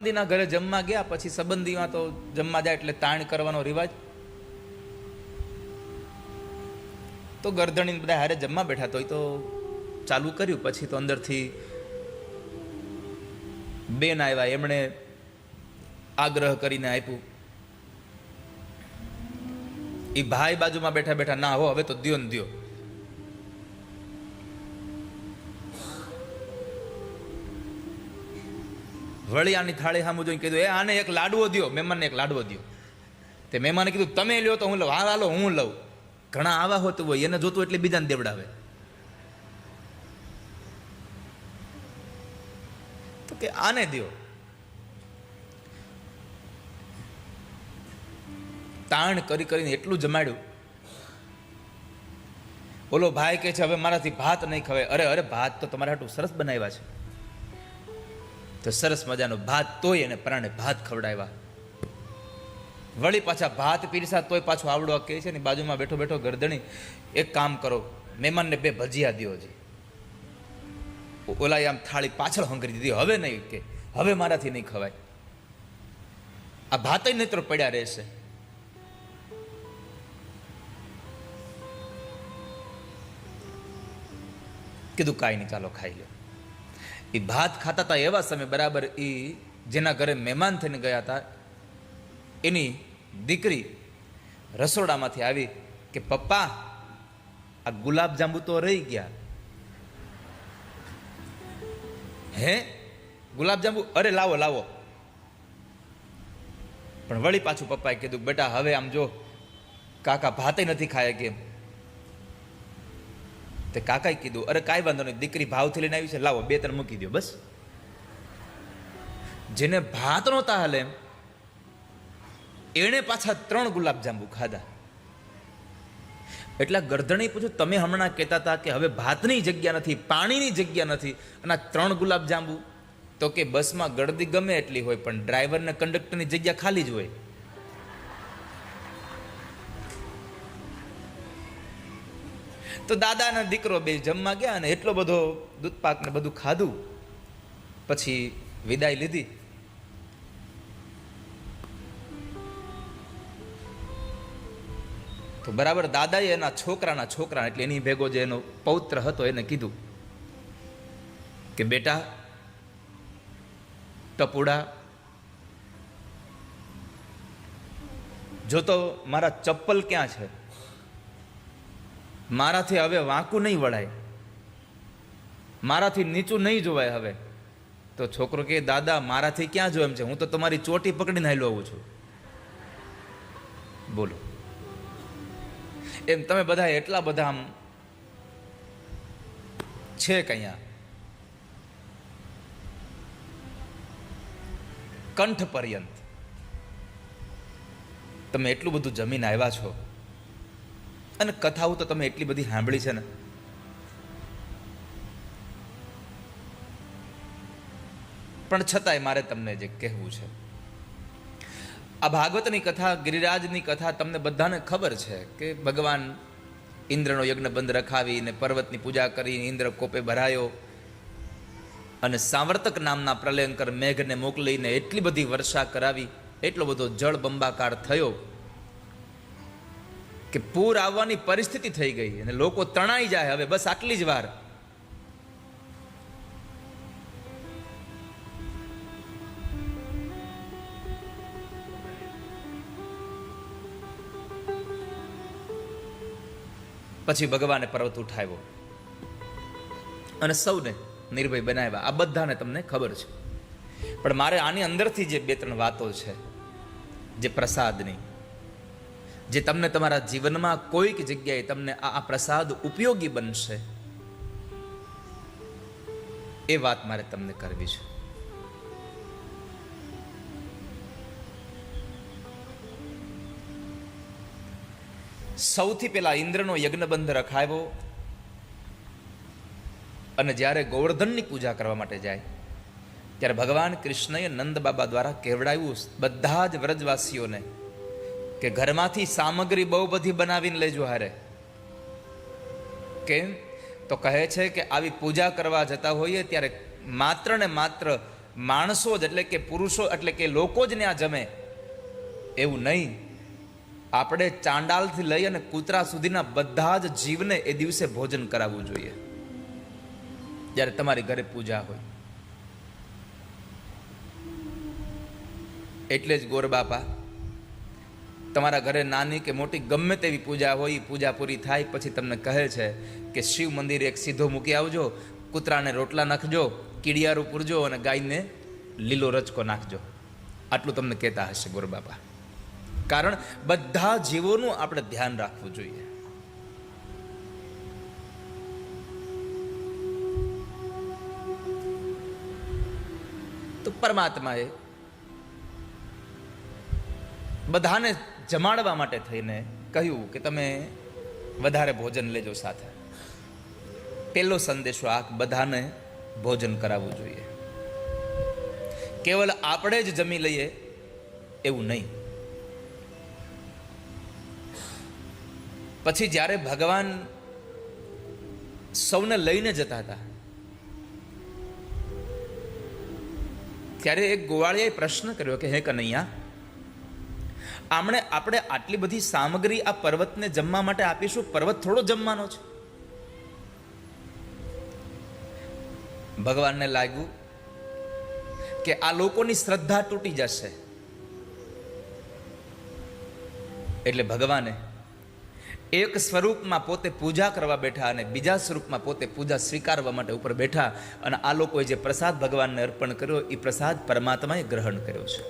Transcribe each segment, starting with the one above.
સંબંધીના ઘરે જમવા ગયા, પછી સંબંધીમાં તો જમવા જાય એટલે તાણ કરવાનો રિવાજ. તો ગરદણી બધા હારે જમવા બેઠા તો ચાલુ કર્યું. પછી તો અંદરથી બેન આવ્યા, એમણે આગ્રહ કરીને આપ્યું. એ ભાઈ બાજુમાં બેઠા બેઠા, ના હો હવે તો દ્યો ને દ્યો. વળી આની થાળી સામું જોઈને કીધું, આને એક લાડવો દ્યો, મહેમાનને એક લાડવો દ્યો. તે મહેમાને કીધું, તમે લ્યો તો હું લઉં. હા હાલો હું લઉં. ઘણા આવા હોતું હોય, એને જોતું એટલે બીજાને દેવડાવે. તો કે આને દ્યો. તાણ કરી કરીને એટલું જમાડ્યું. ઓલો ભાઈ કે છે, હવે મારાથી ભાત નહીં ખવાય. અરે અરે, ભાત તો તમારા હાટું સરસ બનાવ્યા છે. તો સરસ મજાનો ભાત, તોય એને પ્રાણે ભાત ખવડાવ્યા. વળી પાછા ભાત પીરસા તોય પાછું આવડો કહે છે ને, બાજુમાં બેઠો બેઠો ગરદણી, એક કામ કરો, મહેમાનને 2 ભજીયા દ્યો. છે ઓલા આમ થાળી પાછળ હંગરી દીધી. હવે નહીં, કે હવે મારાથી નહીં ખવાય, આ ભાત નેત્રો પડ્યા રહેશે. કીધું કાંઈ નહીં, ચાલો ખાઈ લો. એ ભાત ખાતા હતા એવા સમય બરાબર એ જેના ઘરે મહેમાન થઈને ગયા હતા એની દીકરી રસોડામાંથી આવી કે, પપ્પા આ ગુલાબજાંબુ તો રહી ગયા. હે ગુલાબજાંબુ? અરે લાવો લાવો. પણ વળી પાછું પપ્પાએ કીધું, બેટા હવે આમ જો, કાકા ભાતે નથી ખાય કેમ? તે કાકાએ કીધું, અરે કાંઈ વાંધો નહીં, દીકરી ભાવથી લઈને આવી છે, લાવો 2-3 મૂકી દો બસ. જેને ભાત નહોતા હાલે એણે પાછા 3 ગુલાબજાંબુ ખાધા. એટલે ગરદણી પૂછ્યું, તમે હમણાં કહેતા હતા કે હવે ભાતની જગ્યા નથી, પાણીની જગ્યા નથી, અને 3 ગુલાબજાંબુ? તો કે બસમાં ગળદી ગમે એટલી હોય પણ ડ્રાઈવર ને કંડક્ટરની જગ્યા ખાલી જ હોય. તો દાદા અને દીકરો 2 જમવા ગયા અને એટલો બધો દૂધપાક ને બધું ખાધું. પછી વિદાય લીધી. તો બરાબર દાદાએ એના છોકરા એટલે એની ભેગો જે એનો પૌત્ર હતો એને કીધું કે, બેટા ટપુડા, જો તો મારા ચપ્પલ ક્યાં છે? મારાથી હવે વાંકું નહીં વળાય, મારાથી નીચું નહીં જોવાય હવે. તો છોકરો કે, દાદા મારાથી ક્યાં જો એમ છે, હું તો તમારી ચોટી પકડીને હાલ્યો આવું છું. બોલો, એમ તમે બધા એટલા બધા આમ છે કયા કંઠ પર્યંત તમે એટલું બધું જમીન આવ્યા છો, અને કથાઓ તો તમે એટલી બધી સાંભળી છે ને. પણ છતાંય મારે તમને જે કહેવું છે, આ ભાગવતની કથા, ગિરિરાજની કથા તમને બધાને ખબર છે કે ભગવાન ઇન્દ્રનો યજ્ઞબંધ રખાવીને પર્વતની પૂજા કરીને ઇન્દ્ર કોપે ભરાયો અને સાવર્તક નામના પ્રલયંકર મેઘને મોકલીને એટલી બધી વર્ષા કરાવી, એટલો બધો જળ બંબાકાર થયો કે પૂર આવવાની પરિસ્થિતિ થઈ ગઈ અને લોકો તણાઈ જાય. હવે બસ આટલી જ વાર. પછી ભગવાને પર્વત ઉઠાવ્યો અને સૌને નિર્ભય બનાવ્યા. આ બધાને તમને ખબર છે. પણ મારે આની અંદરથી જે 2-3 વાતો છે, જે પ્રસાદની, જે તમને તમારા જીવનમાં કોઈક જગ્યાએ તમને આ પ્રસાદ ઉપયોગી બનશે, એ વાત મારે તમને કરવી છે. સૌથી પહેલા ઇન્દ્રનો યજ્ઞબંધ રખાવ્યો અને જ્યારે ગોવર્ધનની પૂજા કરવા માટે જાય ત્યારે ભગવાન કૃષ્ણએ નંદ બાબા દ્વારા કહેવડાવ્યું બધા જ વ્રજવાસીઓને કે ઘરમાંથી સામગ્રી બહુ બધી બનાવીને લેજો હારે. કેમ? તો કહે છે કે આવી પૂજા કરવા જતા હોઈએ ત્યારે માત્ર ને માત્ર માણસો જ એટલે કે પુરુષો એટલે કે લોકો જ ત્યાં જમે એવું નહીં. આપણે ચાંડાલથી લઈ અને કૂતરા સુધીના બધા જ જીવને એ દિવસે ભોજન કરાવવું જોઈએ જ્યારે તમારી ઘરે પૂજા હોય. એટલે જ ગોરબાપા તમારા ઘરે નાની કે મોટી ગમે તેવી પૂજા હોય, પૂજા પૂરી થાય પછી તમને કહે છે કે શિવ મંદિરે એક સીધો મૂકી આવજો, કૂતરાને રોટલા નાખજો, કીડિયારું પૂરજો અને ગાયને લીલો રચકો નાખજો. આટલું તમને કહેતા હશે ગોરબાપા. કારણ બધા જીવોનું આપણે ધ્યાન રાખવું જોઈએ. તો પરમાત્માએ બધાને જમાડવા માટે થઈને કહ્યું કે તમે વધારે ભોજન લેજો સાથે. પહેલો સંદેશો આ બધાને ભોજન કરાવવું જોઈએ. કેવલ આપણે જ જમી લઈએ એવું નહીં. પછી જ્યારે ભગવાન સૌને લઈને જતા હતા ત્યારે એક ગોવાળિયાએ પ્રશ્ન કર્યો કે હે કનૈયા, આપણે આટલી બધી સામગ્રી આ પર્વતને જમવા માટે આપીશું, પર્વત થોડો જમવાનો છે? ભગવાનને લાગ્યું કે આ લોકોની શ્રદ્ધા તૂટી જશે, એટલે ભગવાને એક સ્વરૂપમાં પોતે પૂજા કરવા બેઠા અને બીજા સ્વરૂપમાં પોતે પૂજા સ્વીકારવા માટે ઉપર બેઠા અને આ લોકોએ જે પ્રસાદ ભગવાનને અર્પણ કર્યો એ પ્રસાદ પરમાત્માએ ગ્રહણ કર્યો છે.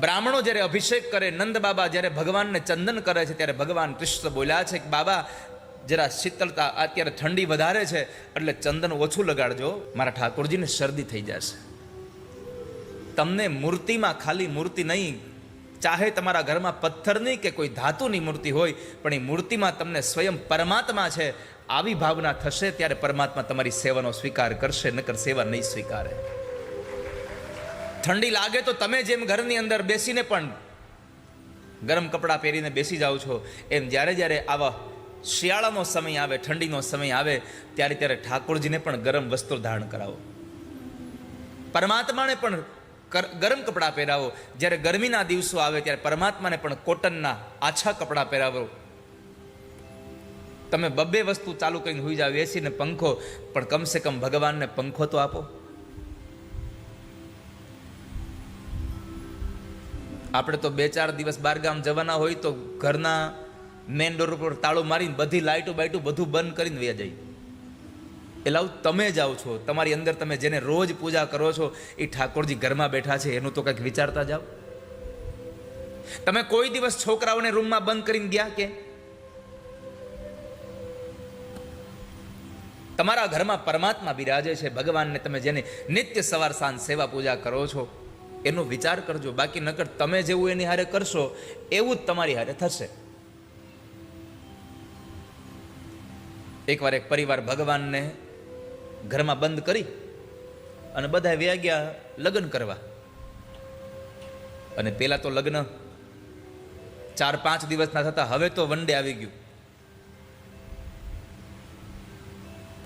બ્રાહ્મણો જ્યારે અભિષેક કરે, નંદ બાબા જ્યારે ભગવાનને ચંદન કરે છે ત્યારે ભગવાન કૃષ્ણ બોલ્યા છે કે બાબા જરા શીતળતા, અત્યારે ઠંડી વધારે છે એટલે ચંદન ઓછું લગાડજો, મારા ઠાકોરજીને શરદી થઈ જશે. તમને મૂર્તિમાં, ખાલી મૂર્તિ નહીં, ચાહે તમારા ઘરમાં પથ્થરની કે કોઈ ધાતુની મૂર્તિ હોય પણ એ મૂર્તિમાં તમને સ્વયં પરમાત્મા છે આવી ભાવના થશે ત્યારે પરમાત્મા તમારી સેવાનો સ્વીકાર કરશે, નકર સેવા નહીં સ્વીકારે. ઠંડી લાગે તો તમે જેમ ઘરની અંદર બેસીને પણ ગરમ કપડાં પહેરીને બેસી જાઓ છો, એમ જ્યારે જ્યારે આવા શિયાળાનો સમય આવે, ઠંડીનો સમય આવે ત્યારે ઠાકોરજીને પણ ગરમ વસ્ત્રો ધારણ કરાવો, પરમાત્માને પણ ગરમ કપડાં પહેરાવો. જ્યારે ગરમીના દિવસો આવે ત્યારે પરમાત્માને પણ કોટનના આછા કપડાં પહેરાવો. તમે બબ્બે વસ્તુ ચાલુ કરીને હોઈ જાવ, એસીને પંખો, પણ કમસે કમ ભગવાનને પંખો તો આપો. આપણે તો 2-4 દિવસ બહારગામ જવાના હોય તો ઘરના મેઇન ડોર ઉપર તાળું મારીને બધી લાઇટો બાઇટો બધું બંધ કરીને વયા જાય. એટલે આવું તમે જાઓ છો, તમારી અંદર તમે જેને રોજ પૂજા કરો છો એ ઠાકોરજી ઘરમાં બેઠા છે એનું તો કંઈક વિચારતા જાઓ. તમે કોઈ દિવસ છોકરાઓને રૂમમાં બંધ કરીને ગયા કે? તમારા ઘરમાં પરમાત્મા બિરાજે છે, ભગવાનને તમે જેને નિત્ય સવાર સાંજ સેવા પૂજા કરો છો એનો વિચાર કરજો. બાકી નકર તમે જેવું એની હારે કરશો એવું જ તમારી હારે થશે. એકવાર એક પરિવાર ભગવાનને ઘરમાં બંધ કરી અને બધા વ્યા ગયા લગ્ન કરવા. અને પેલા તો લગ્ન 4-5 દિવસના થતા, હવે તો વન ડે આવી ગયું.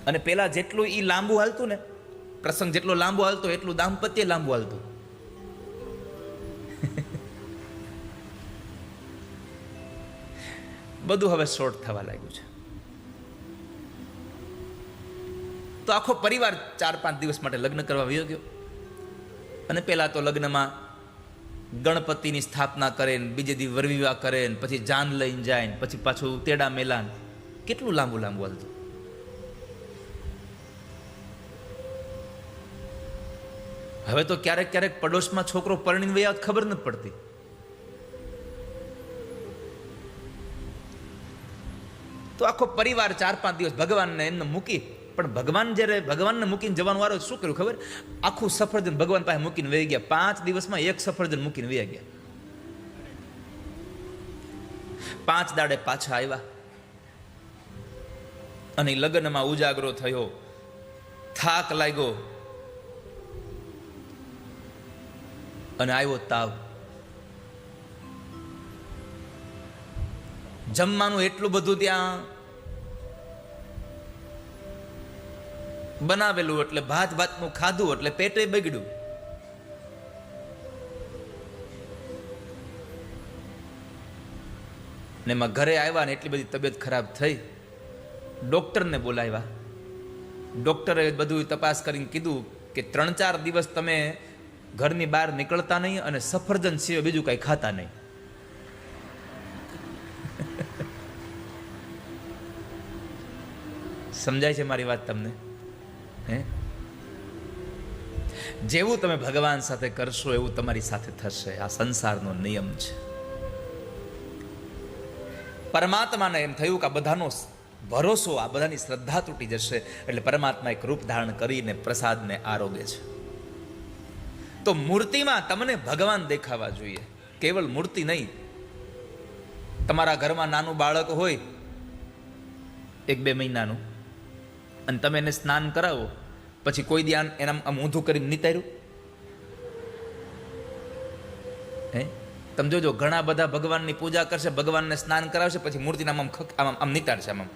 અને પેલા જેટલું ઈ લાંબુ હાલતું ને, પ્રસંગ જેટલો લાંબો હાલતો એટલું દાંપત્ય લાંબુ હાલતું. બધું હવે શોર્ટ થવા લાગ્યું છે. તો આખો પરિવાર 4-5 દિવસ માટે લગ્ન કરવા વયો ગયો. અને પહેલા તો લગ્નમાં ગણપતિની સ્થાપના કરે ને, બીજે દી વરવિવાહ કરે ને, પછી જાન લઈને જાય ને, પછી પાછું તેડા મેલાન, કેટલું લાંબુ હાલતું. હવે તો ક્યારેક પડોશમાં છોકરો પરણીને વયા ખબર નથી પડતી. તો આખો પરિવાર 4-5 દિવસ ભગવાનને એમને મૂકી, પણ ભગવાન જ્યારે ભગવાનને મૂકીને જવાનું વારો શું કર્યું ખબર? આખું સફરજન ભગવાન પાસે મૂકીને વહી ગયા. 5 દિવસમાં એક સફરજન મૂકીને વહી ગયા. 5 દાડે પાછા આવ્યા અને લગ્નમાં ઉજાગરો થયો, થાક લાગ્યો અને આવ્યો તાવ. જમવાનું એટલું બધું ત્યાં બનાવેલું એટલે ભાત ભાતનું ખાધું એટલે પેટે બગડ્યું. ને એમાં ઘરે આવ્યા ને એટલી બધી તબિયત ખરાબ થઈ, ડોક્ટરને બોલાવ્યા. ડોક્ટરે બધું તપાસ કરીને કીધું કે 3-4 દિવસ તમે ઘરની બહાર નીકળતા નહીં અને સફરજન સિવાય બીજું કઈ ખાતા નહીં. સમજાય છે મારી વાત તમને? હે, જેવું તમે ભગવાન સાથે કરશો એવું તમારી સાથે થશે. આ સંસારનો નિયમ છે. પરમાત્માને એમ થયું કે આ બધાનો ભરોસો, આ બધાની શ્રદ્ધા તૂટી જશે, એટલે પરમાત્મા એક રૂપ ધારણ કરીને પ્રસાદને આરોગે છે. તો મૂર્તિમાં તમને ભગવાન દેખાવા જોઈએ, કેવલ મૂર્તિ નહીં. તમારા ઘરમાં નાનું બાળક હોય 1-2 મહિનાનું, અને તમે એને સ્નાન કરાવો, પછી કોઈ દી એના આમ ઊંધું કરીને નિતાર્યું? હે, તમે જોજો ઘણા બધા ભગવાનની પૂજા કરશે, ભગવાનને સ્નાન કરાવશે, પછી મૂર્તિના આમ નિતારશે. આમ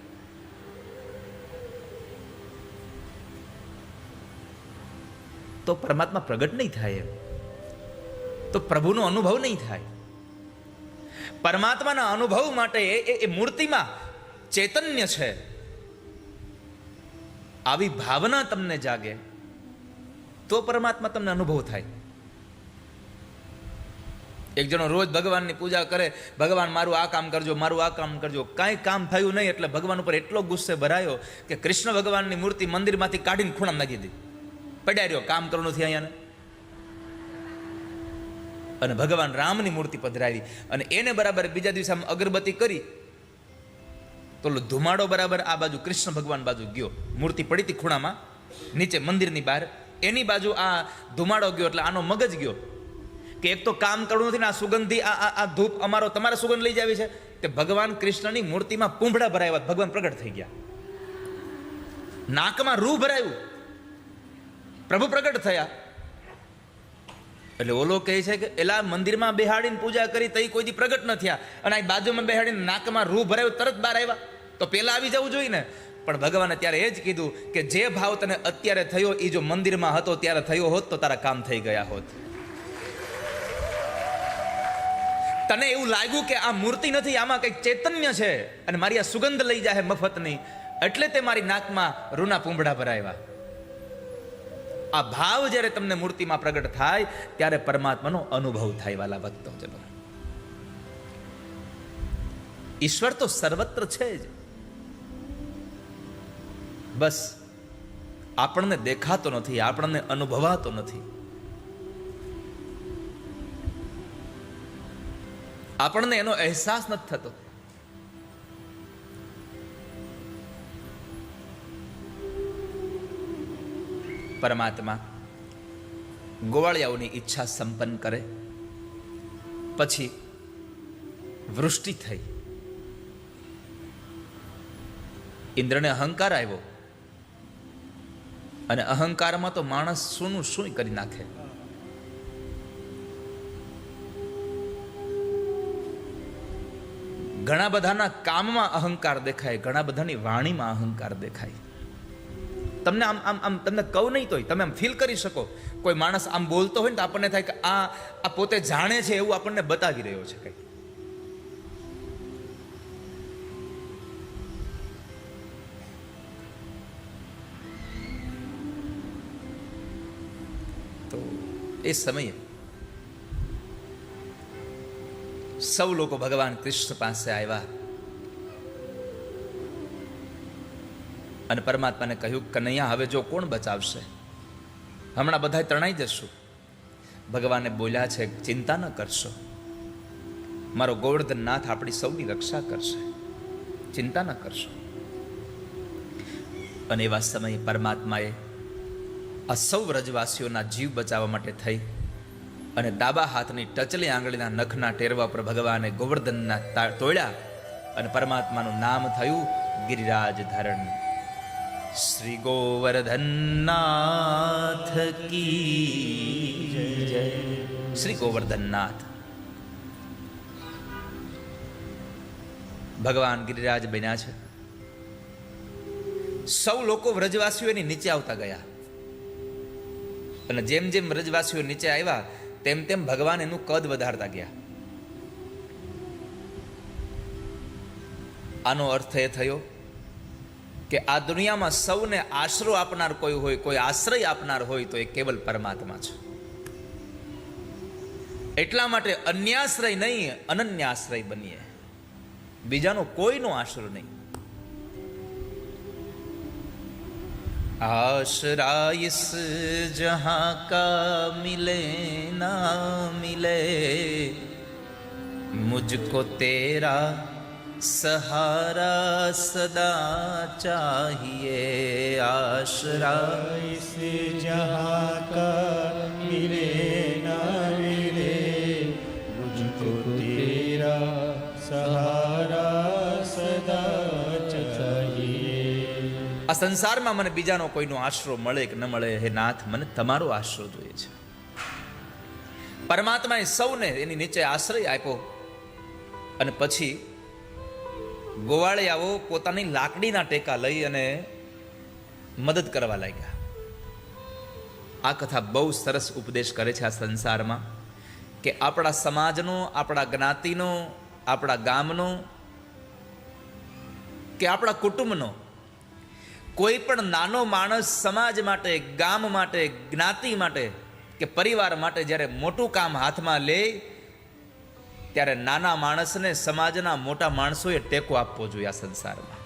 તો પરમાત્મા પ્રગટ નહીં થાય, એમ તો પ્રભુનો અનુભવ નહીં થાય. પરમાત્માના અનુભવ માટે એ મૂર્તિમાં ચૈતન્ય છે, આવી ભાવના તમને જાગે તો પરમાત્મા તમને અનુભવ થાય. એક જણો રોજ ભગવાનની પૂજા કરે, ભગવાન મારું આ કામ કરજો, મારું આ કામ કરજો, કાંઈ કામ થયું નહીં એટલે ભગવાન ઉપર એટલો ગુસ્સે ભરાયો કે કૃષ્ણ ભગવાનની મૂર્તિ મંદિરમાંથી કાઢીને ખૂણામાં નાખી દીધી. પડ્યા રહ્યો, કામ કરવું નથી અહીંયાને. અને ભગવાન રામની મૂર્તિ પધરાવી અને એને બરાબર બીજા દિવસે આમ અગરબત્તી કરી તો ધુમાડો બરાબર આ બાજુ કૃષ્ણ ભગવાન બાજુ ગયો. મૂર્તિ પડી હતી ખૂણામાં નીચે મંદિરની બહાર, એની બાજુ આ ધુમાડો ગયો એટલે આનો મગજ ગયો કે એક તો કામ કરવું નથી ને આ સુગંધી આ ધૂપ અમારો તમારે સુગંધ લઈ જાવી છે. તે ભગવાન કૃષ્ણની મૂર્તિમાં પૂંભડા ભરાયા, ભગવાન પ્રગટ થઈ ગયા. નાકમાં રૂ ભરાયું, પ્રભુ પ્રગટ થયા. એટલે ઓલો કહે છે કે એલા મંદિરમાં બેહાડીને પૂજા કરી તઈ કોઈ દી પ્રગટ ન થયા, અને આ બાજુમાં બેહાડીને નાકમાં રૂ ભરાયું, તરત બહાર આવ્યા, તો પેલા આવી જવું જોઈએ ને. પણ ભગવાને ત્યારે એ જ કીધું કે જે ભાવ તને અત્યારે થયો એ જો મંદિરમાં હતો ત્યારે થયો હોત તો તારા કામ થઈ ગયા હોત. તને એવું લાગ્યું કે આ મૂર્તિ નથી, આમાં કંઈક ચૈતન્ય છે અને મારી આ સુગંધ લઈ જાય મફતની, એટલે તે મારી નાકમાં રૂના પૂંભડા ભરાવ્યા. આ ભાવ જ્યારે તમને મૂર્તિમાં પ્રગટ થાય ત્યારે પરમાત્માનો અનુભવ થાય. વાલા ભક્તોજનો, ઈશ્વર તો સર્વત્ર છે જ, બસ આપણને દેખાતો નથી, આપણને અનુભવાતો નથી. આપણને એનો અહેસાસ નથી થતો. પરમાત્મા ગોવાળિયાઓની ઈચ્છા સંપન્ન કરે, પછી વૃષ્ટિ થઈ. ઇન્દ્રને અહંકાર આવ્યો, અને અહંકારમાં તો માણસ શું કરી નાખે. ઘણા બધાના કામમાં અહંકાર દેખાય, ઘણા બધાની વાણીમાં અહંકાર દેખાય. તમને આમ તમને કહું નહીં તોય તમે આમ ફીલ કરી શકો. કોઈ માણસ આમ બોલતો હોય ને તો આપણને થાય કે આ પોતે જાણે છે એવું આપણને બતાવી રહ્યો છે કંઈ. તો એ સમયે સૌ લોકો ભગવાન કૃષ્ણ પાસે આવ્યા અને પરમાત્માને કહ્યું, કનૈયા હવે જો કોણ બચાવશે? હમણાં બધા તણાઈ જશું. ભગવાને બોલ્યા છે, ચિંતા ન કરશો, મારો ગોવર્ધનનાથ આપણી સૌની રક્ષા કરશે, ચિંતા ન કરશો. અને એવા સમયે પરમાત્માએ આ સૌ વ્રજવાસીઓના જીવ બચાવવા માટે થઈ અને ડાબા હાથની ટચલી આંગળીના નખના ટેરવા પર ભગવાને ગોવર્ધનના તોડ્યા અને પરમાત્માનું નામ થયું ગિરિરાજ ધરણ. શ્રી ગોવર્ધનનાથ કી જય. શ્રી ગોવર્ધનનાથ ભગવાન ગિરિરાજ બન્યા છે. સૌ લોકો વ્રજવાસીઓની નીચે આવતા ગયા, અને જેમ જેમ વ્રજવાસીઓ નીચે આવ્યા તેમ તેમ ભગવાન એનું કદ વધારતા ગયા. આનો અર્થ એ થયો કે આ દુનિયામાં સૌને આશરો આપનાર કોઈ હોય, કોઈ આશ્રય આપનાર હોય તો એ કેવલ પરમાત્મા છે. એટલા માટે અન્યાશ્રય નહીં, અનન્યાશ્રય બનીએ, બીજાનો કોઈનો આશરો નહીં. आशरा इस जहाँ का मिले ना मिले, मुझको तेरा सहारा सदा चाहिए. आशरा इस जहाँ का मिले ना मिले, मुझको तेरा सहारा सदा चाहिए. આ સંસારમાં મને બીજાનો કોઈનો આશરો મળે કે ન મળે, હે નાથ મને તમારો આશરો જોઈએ છે. પરમાત્માએ સૌને એની નીચે આશ્રય આપ્યો, અને પછી ગોવાળિયાઓ પોતાની લાકડીના ટેકા લઈ અને મદદ કરવા લાગ્યા. આ કથા બહુ સરસ ઉપદેશ કરે છે આ સંસારમાં, કે આપણા સમાજનો, આપણા જ્ઞાતિનો, આપણા ગામનો કે આપણા કુટુંબનો કોઈ પણ નાનો માણસ સમાજ માટે, ગામ માટે, જ્ઞાતિ માટે કે પરિવાર માટે જ્યારે મોટું કામ હાથમાં લે, ત્યારે નાના માણસને સમાજના મોટા માણસોએ ટેકો આપવો જોઈએ. આ સંસારમાં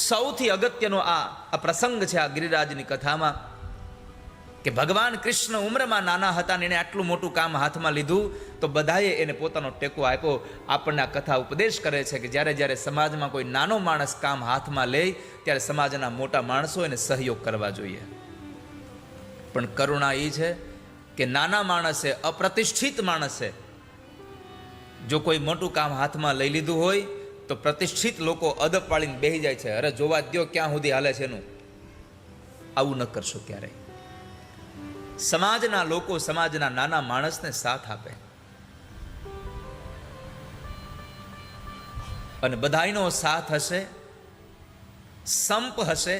સૌથી અગત્યનો આ પ્રસંગ છે આ ગિરિરાજની કથામાં, કે ભગવાન કૃષ્ણ ઉંમરમાં નાના હતા ને એને આટલું મોટું કામ હાથમાં લીધું, તો બધાએ એને પોતાનો ટેકો આપ્યો. આપણને આ કથા ઉપદેશ કરે છે કે જ્યારે જ્યારે સમાજમાં કોઈ નાનો માણસ કામ હાથમાં લે, ત્યારે સમાજના મોટા માણસો એને સહયોગ કરવા જોઈએ. પણ કરુણા એ છે કે નાના માણસે, અપ્રતિષ્ઠિત માણસે જો કોઈ મોટું કામ હાથમાં લઈ લીધું હોય તો પ્રતિષ્ઠિત લોકો અદબ પાડીને બેસી જાય છે, અરે જોવા દ્યો ક્યાં સુધી હાલે છે એનું. આવું ન કરશો ક્યારેય. સમાજના લોકો સમાજના નાના માણસને સાથ આપે, અને બધાયનો સાથ હશે, સંપ હશે,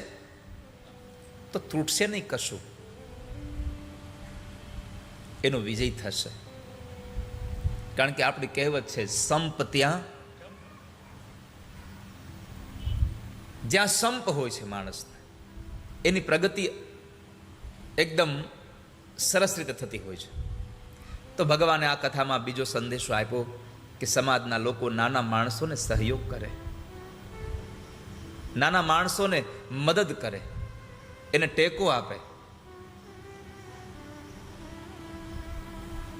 તો તૂટશે નહીં કશું, એનો વિજય થશે. કારણ કે આપણી કહેવત છે, સંપ ત્યાં, જ્યાં સંપ હોય છે માણસને, એની પ્રગતિ એકદમ સરસ રીતે થતી હોય છે. તો ભગવાને આ કથામાં બીજો સંદેશો આપ્યો કે સમાજના લોકો નાના માણસોને સહયોગ કરે, નાના માણસોને મદદ કરે, એને ટેકો આપે.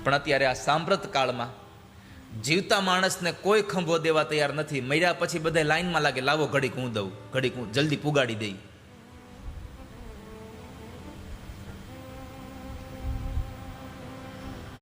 પણ અત્યારે આ સાંપ્રત કાળમાં જીવતા માણસને કોઈ ખંભો દેવા તૈયાર નથી. મર્યા પછી બધા લાઈનમાં લાગે, લાવો ઘડીક હું દઉં, ઘડીક હું જલ્દી પુગાડી દઈ.